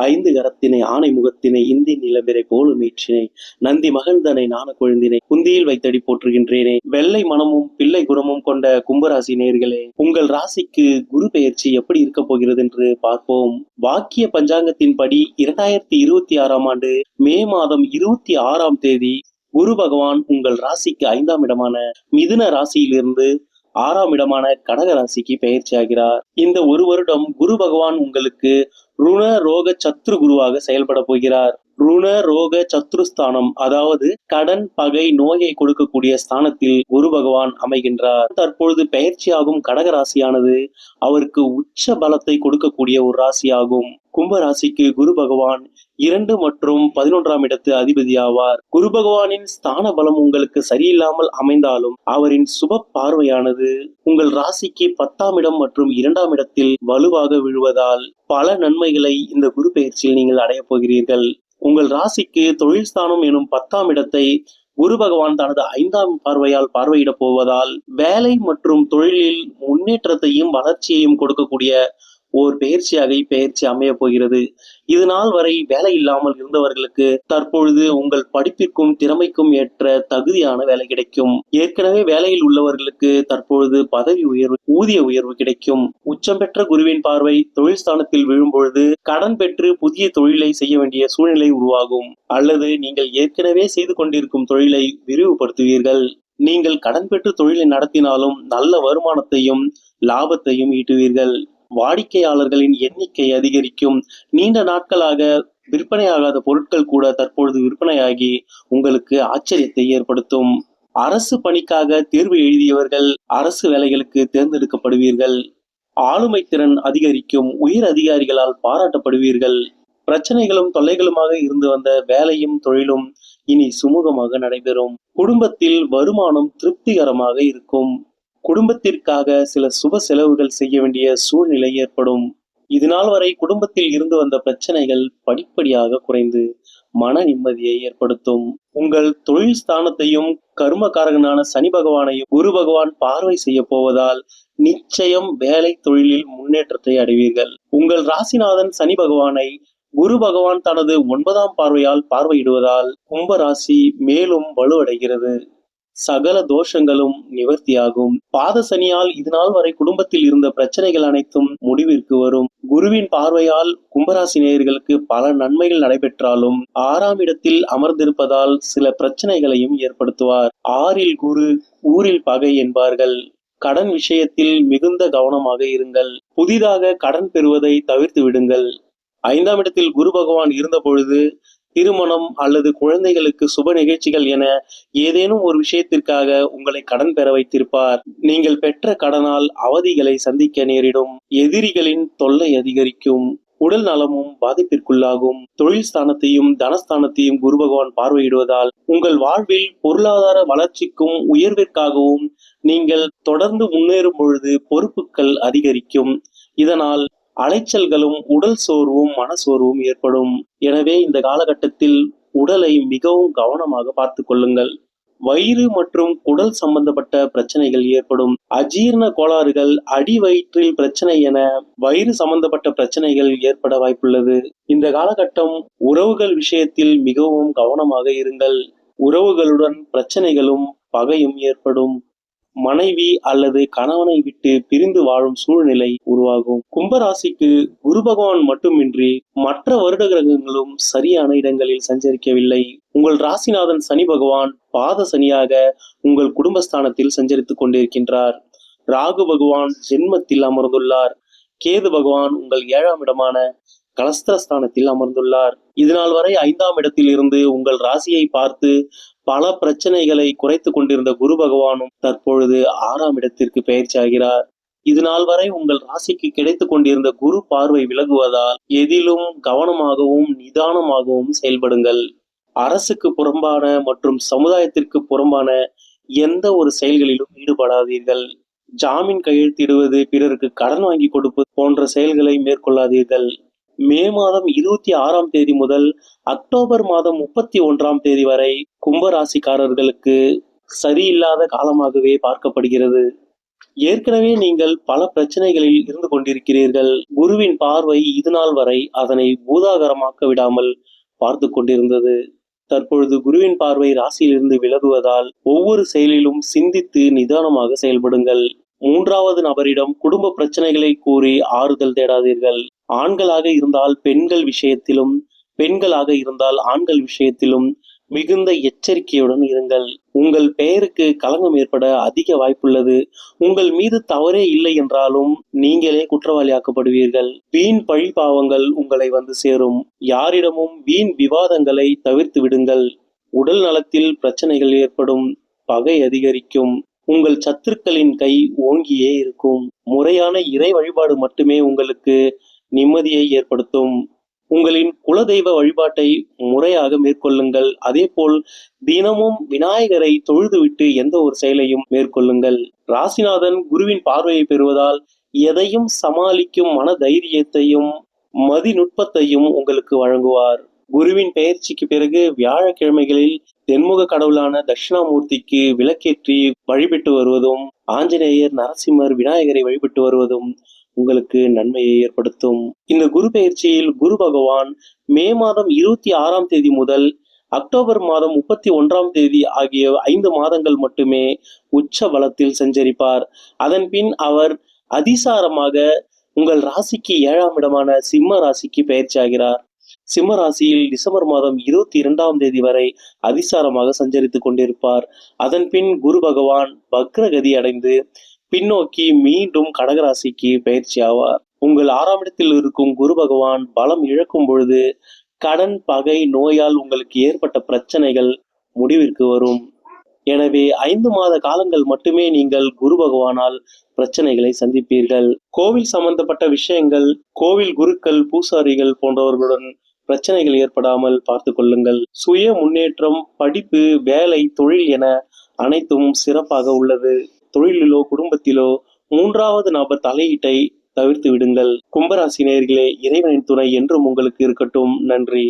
ஐந்து கரத்தினை ஆணை முகத்தினை இந்தி நிலவிரை போலும் மீற்றினை நந்தி மகிழ்ந்தனை நாண கொழுந்தினை குந்தியில் வைத்தடி போற்றுகின்றேனே. வெள்ளை மனமும் பிள்ளை குணமும் கொண்ட கும்பராசி நேயர்களே, உங்கள் ராசிக்கு குரு பெயர்ச்சி எப்படி இருக்க போகிறது என்று பார்ப்போம். வாக்கிய பஞ்சாங்கத்தின் படி 2026 ஆண்டு மே மாதம் 26 குரு பகவான் உங்கள் ராசிக்கு 5ஆம் இடமான மிதுன ராசியிலிருந்து 6ஆம் இடமான கடக ராசிக்கு பெயர்ச்சி ஆகிறார். இந்த ஒரு வருடம் குரு பகவான் உங்களுக்கு ருண ரோக சத்ரு குருவாக செயல்பட போகிறார். ருண ரோக சத்ருஸ்தானம், அதாவது கடன் பகை நோயை கொடுக்கக்கூடிய ஸ்தானத்தில் குரு பகவான் அமைகின்றார். தற்பொழுது பெயர்ச்சியாகும் கடக ராசியானது அவருக்கு உச்ச பலத்தை கொடுக்கக்கூடிய ஒரு ராசியாகும். கும்ப ராசிக்கு குரு பகவான் 2 மற்றும் 11ஆம் இடத்து அதிபதி ஆவார். குரு பகவானின் ஸ்தான பலம் உங்களுக்கு சரியில்லாமல் அமைந்தாலும் அவரின் சுப பார்வையானது உங்கள் ராசிக்கு 10ஆம் இடம் மற்றும் 2ஆம் இடத்தில் வலுவாக விழுவதால் பல நன்மைகளை இந்த குரு பெயர்ச்சியில் நீங்கள் அடைய போகிறீர்கள். உங்கள் ராசிக்கு தொழில் ஸ்தானம் எனும் 10ஆம் இடத்தை குரு பகவான் தனது 5ஆம் பார்வையால் பார்வையிட போவதால் வேலை மற்றும் தொழிலில் முன்னேற்றத்தையும் வளர்ச்சியையும் கொடுக்கக்கூடிய ஓர் பெயர்ச்சி அமைய போகிறது. இது நாள் வரை வேலை இல்லாமல் இருந்தவர்களுக்கு தற்பொழுது உங்கள் படிப்பிற்கும் திறமைக்கும் ஏற்ற தகுதியான வேலை கிடைக்கும். ஏற்கனவே வேலையில் உள்ளவர்களுக்கு தற்பொழுது பதவி உயர்வு, ஊதிய உயர்வு கிடைக்கும். உச்சம் பெற்ற குருவின் பார்வை தொழில் ஸ்தானத்தில் விழும்பொழுது கடன் பெற்று புதிய தொழிலை செய்ய வேண்டிய சூழ்நிலை உருவாகும். அல்லது நீங்கள் ஏற்கனவே செய்து கொண்டிருக்கும் தொழிலை விரிவுபடுத்துவீர்கள். நீங்கள் கடன் பெற்று தொழிலை நடத்தினாலும் நல்ல வருமானத்தையும் லாபத்தையும் ஈட்டுவீர்கள். வாடிக்கையாளர்களின் எண்ணிக்கை அதிகரிக்கும். நீண்ட நாட்களாக விற்பனையாகாத பொருட்கள் கூட தற்பொழுது விற்பனையாகி உங்களுக்கு ஆச்சரியத்தை ஏற்படுத்தும். அரசு பணிக்காக தேர்வு எழுதியவர்கள் அரசு வேலைகளுக்கு தேர்ந்தெடுக்கப்படுவீர்கள். ஆளுமை திறன் அதிகரிக்கும். உயர் அதிகாரிகளால் பாராட்டப்படுவீர்கள். பிரச்சனைகளும் தொல்லைகளுமாக இருந்து வந்த வேலையும் தொழிலும் இனி சுமூகமாக நடைபெறும். குடும்பத்தில் வருமானம் திருப்திகரமாக இருக்கும். குடும்பத்திற்காக சில சுப செலவுகள் செய்ய வேண்டிய சூழ்நிலை ஏற்படும். இதுநாள் வரை குடும்பத்தில் இருந்து வந்த பிரச்சனைகள் படிப்படியாக குறைந்து மன நிம்மதியை ஏற்படுத்தும். உங்கள் தொழில் ஸ்தானத்தையும் கர்மகாரகனான சனி பகவானையும் குரு பகவான் பார்வை செய்ய போவதால் நிச்சயம் வேலை தொழிலில் முன்னேற்றத்தை அடைவீர்கள். உங்கள் ராசிநாதன் சனி பகவானை குரு பகவான் தனது 9ஆம் பார்வையால் பார்வையிடுவதால் கும்ப ராசி மேலும் வலுவடைகிறது. சகல தோஷங்களும் நிவர்த்தியாகும். பாத சனியால் இதுநாள் வரை குடும்பத்தில் இருந்த பிரச்சனைகள் அனைத்தும் முடிவிற்கு வரும். குருவின் பார்வையால் கும்பராசி நேயர்களுக்கு பல நன்மைகள் நடைபெற்றாலும் 6ஆம் இடத்தில் அமர்ந்திருப்பதால் சில பிரச்சனைகளையும் ஏற்படுத்துவார். 6இல் குரு ஊரில் பகை என்பார்கள். கடன் விஷயத்தில் மிகுந்த கவனமாக இருங்கள். புதிதாக கடன் பெறுவதை தவிர்த்து விடுங்கள். 5ஆம் இடத்தில் குரு பகவான் இருந்த பொழுது திருமணம் அல்லது குழந்தைகளுக்கு சுப நிகழ்ச்சிகள் என ஏதேனும் ஒரு விஷயத்திற்காக உங்களை கடன் பெற வைத்திருப்பார். நீங்கள் பெற்ற கடனால் அவதிகளை சந்திக்க நேரிடும். எதிரிகளின் தொல்லை அதிகரிக்கும். உடல் நலமும் பாதிப்பிற்குள்ளாகும். தொழில் ஸ்தானத்தையும் தனஸ்தானத்தையும் குரு பகவான் பார்வையிடுவதால் உங்கள் வாழ்வில் பொருளாதார வளர்ச்சிக்கும் உயர்விற்காகவும் நீங்கள் தொடர்ந்து முன்னேறும் பொழுது பொறுப்புகள் அதிகரிக்கும். இதனால் அலைச்சல்களும் உடல் சோர்வும் மனசோர்வும் ஏற்படும். எனவே இந்த காலகட்டத்தில் உடலை மிகவும் கவனமாக பார்த்து கொள்ளுங்கள். வயிறு மற்றும் குடல் சம்பந்தப்பட்ட பிரச்சனைகள் ஏற்படும். அஜீரண கோளாறுகள், அடி வயிற்றில் பிரச்சனை என வயிறு சம்பந்தப்பட்ட பிரச்சனைகள் ஏற்பட வாய்ப்புள்ளது. இந்த காலகட்டம் உறவுகள் விஷயத்தில் மிகவும் கவனமாக இருங்கள். உறவுகளுடன் பிரச்சனைகளும் பகையும் ஏற்படும். மனைவி அல்லது கணவனை விட்டு பிரிந்து வாழும் சூழ்நிலை உருவாகும். கும்பராசிக்கு குரு பகவான் மட்டுமின்றி மற்ற வருட கிரகங்களும் சரியான இடங்களில் சஞ்சரிக்கவில்லை. உங்கள் ராசிநாதன் சனி பகவான் பாத சனியாக உங்கள் குடும்பஸ்தானத்தில் சஞ்சரித்துக் கொண்டிருக்கின்றார். ராகு பகவான் ஜென்மத்தில் அமர்ந்துள்ளார். கேது பகவான் உங்கள் 7ஆம் இடமான கலஸ்திரஸ்தானத்தில் அமர்ந்துள்ளார். இதுநாள் வரை 5ஆம் இடத்தில் இருந்து உங்கள் ராசியை பார்த்து பல பிரச்சனைகளை குறைத்து கொண்டிருந்த குரு பகவானும் தற்பொழுது 6ஆம் இடத்திற்கு பெயர்ச்சியாகிறார். இதுநாள் வரை உங்கள் ராசிக்கு கிடைத்துக் கொண்டிருந்த குரு பார்வை விலகுவதால் எதிலும் கவனமாகவும் நிதானமாகவும் செயல்படுங்கள். அரசுக்கு புறம்பான மற்றும் சமுதாயத்திற்கு புறம்பான எந்த ஒரு செயல்களிலும் ஈடுபடாதீர்கள். ஜாமீன் கையெழுத்திடுவது, பிறருக்கு கடன் வாங்கி கொடுப்பது போன்ற செயல்களை மேற்கொள்ளாதீர்கள். மே மாதம் 26 முதல் அக்டோபர் மாதம் 31 வரை கும்பராசிக்காரர்களுக்கு சரியில்லாத காலமாகவே பார்க்கப்படுகிறது. ஏற்கனவே நீங்கள் பல பிரச்சனைகளில் இருந்து கொண்டிருக்கிறீர்கள். குருவின் பார்வை இதுநாள் வரை அதனை பூதாகரமாக்க விடாமல் பார்த்து கொண்டிருந்தது. தற்பொழுது குருவின் பார்வை ராசியிலிருந்து விலகுவதால் ஒவ்வொரு செயலிலும் சிந்தித்து நிதானமாக செயல்படுங்கள். மூன்றாவது நபரிடம் குடும்ப பிரச்சனைகளை கூறி ஆறுதல் தேடாதீர்கள். ஆண்களாக இருந்தால் பெண்கள் விஷயத்திலும், பெண்களாக இருந்தால் ஆண்கள் விஷயத்திலும் மிகுந்த எச்சரிக்கையுடன் இருங்கள். உங்கள் பெயருக்கு களங்கம் ஏற்பட அதிக வாய்ப்புள்ளது. உங்கள் மீது தவறே இல்லை என்றாலும் நீங்களே குற்றவாளியாக்கப்படுவீர்கள். வீண் பழி பாவங்கள் உங்களை வந்து சேரும். யாரிடமும் வீண் விவாதங்களை தவிர்த்து விடுங்கள். உடல் நலத்தில் பிரச்சனைகள் ஏற்படும். பகை அதிகரிக்கும். உங்கள் சத்துருக்களின் கை ஓங்கியே இருக்கும். முறையான இறை வழிபாடு மட்டுமே உங்களுக்கு நிம்மதியை ஏற்படுத்தும். உங்களின் குலதெய்வ வழிபாட்டை முறையாக மேற்கொள்ளுங்கள். அதேபோல் தினமும் விநாயகரை தொழுதுவிட்டு எந்த ஒரு செயலையும் மேற்கொள்ளுங்கள். ராசிநாதன் குருவின் பார்வையை பெறுவதால் எதையும் சமாளிக்கும் மன தைரியத்தையும் மதிநுட்பத்தையும் உங்களுக்கு வழங்குவார். குருவின் பெயர்ச்சிக்கு பிறகு வியாழக்கிழமைகளில் தென்முக கடவுளான தட்சிணாமூர்த்திக்கு விளக்கேற்றி வழிபட்டு வருவதும், ஆஞ்சநேயர், நரசிம்மர், விநாயகரை வழிபட்டு வருவதும் உங்களுக்கு நன்மையை ஏற்படுத்தும். இந்த குரு பெயர்ச்சியில் குரு பகவான் மே மாதம் 26ஆம் தேதி முதல் அக்டோபர் மாதம் 31ஆம் தேதி ஆகிய 5 மாதங்கள் மட்டுமே உச்ச பலத்தில் சஞ்சரிப்பார். அதன் பின் அவர் அதிசாரமாக உங்கள் ராசிக்கு 7ஆம் இடமான சிம்ம ராசிக்கு பெயர்ச்சியாகிறார். சிம்ம ராசியில் டிசம்பர் மாதம் 22ஆம் தேதி வரை அதிசாரமாக சஞ்சரித்துக் கொண்டிருப்பார். அதன் பின் குரு பகவான் வக்ரகதி அடைந்து பின்னோக்கி மீண்டும் கடகராசிக்கு பயிற்சி ஆவார். உங்கள் 6ஆம் இடத்தில் இருக்கும் குரு பகவான் பலம் இழக்கும் பொழுது கடன், பகை, நோயால் உங்களுக்கு ஏற்பட்ட பிரச்சனைகள் முடிவிற்கு வரும். எனவே 5 மாத காலங்கள் மட்டுமே நீங்கள் குரு பகவானால் பிரச்சனைகளை சந்திப்பீர்கள். கோவில் சம்பந்தப்பட்ட விஷயங்கள், கோவில் குருக்கள், பூசாரிகள் போன்றவர்களுடன் பிரச்சனைகள் ஏற்படாமல் பார்த்துக் கொள்ளுங்கள். சுய முன்னேற்றம், படிப்பு, வேலை, தொழில் என அனைத்தும் சிறப்பாக உள்ளது. தொழிலிலோ குடும்பத்திலோ 3வது நபர் தலையீட்டை தவிர்த்து விடுங்கள். கும்பராசி நேயர்களே, இறைவனின் துணை என்றும் உங்களுக்கு இருக்கட்டும். நன்றி.